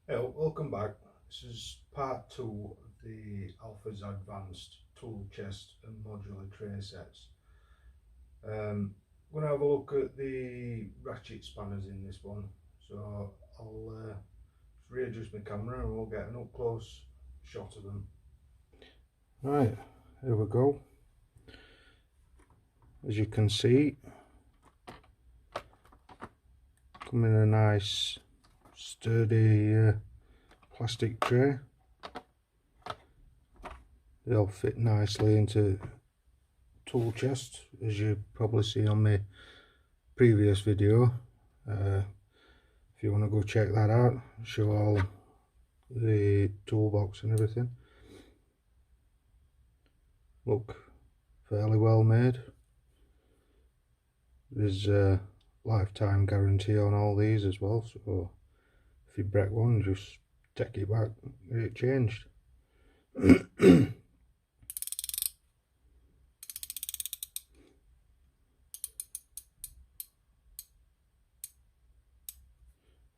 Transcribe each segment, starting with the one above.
Hey, welcome back. This is part 2 of the Halfords Advanced Tool Chest and Modular Tray Sets. I'm going to have a look at the ratchet spanners in this one, so I'll just readjust my camera and we'll get an up close shot of them. Right, here we go. As you can see, come in a nice sturdy plastic tray. They'll fit nicely into tool chest, as you probably see on my previous video. If you want to go check that out, show all the toolbox and everything. Look fairly well made. There's a lifetime guarantee on all these as well, so if you break one, just take it back, get it changed.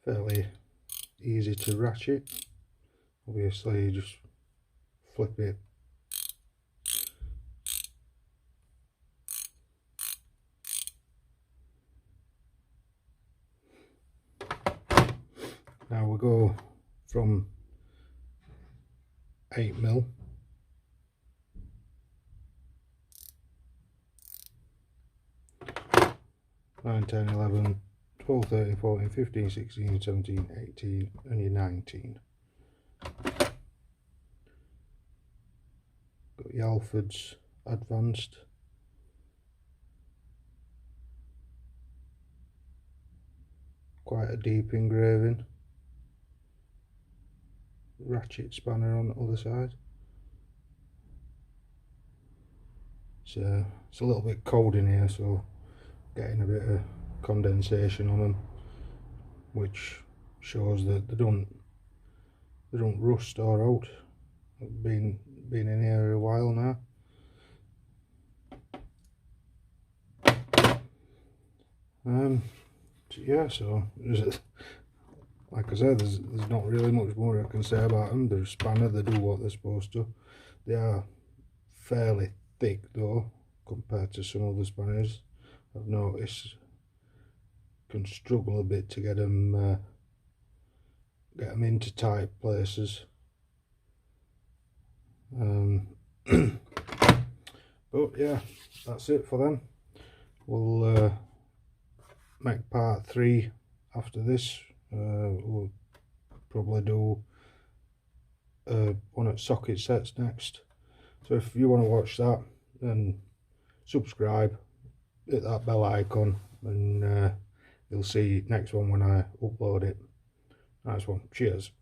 Fairly easy to ratchet. Obviously, you just flip it. Now we go from 8mm nine, 10, 11, 12, 13, 14, 15, 16, 17, 18 and your 19. Got your Halfords Advanced. Quite a deep engraving. Ratchet spanner on the other side. It's a little bit cold in here, so getting a bit of condensation on them, which shows that they don't rust or out. I've been in here a while now. So yeah, so like I said, there's not really much more I can say about them. They're a spanner, they do what they're supposed to. They are fairly thick though, compared to some other spanners. I've noticed can struggle a bit to get them into tight places. But yeah, that's it for them. We'll make part 3 after this. We'll probably do one at socket sets next. So if you want to watch that, then subscribe, hit that bell icon, and you'll see next one when I upload it. Nice one. Cheers.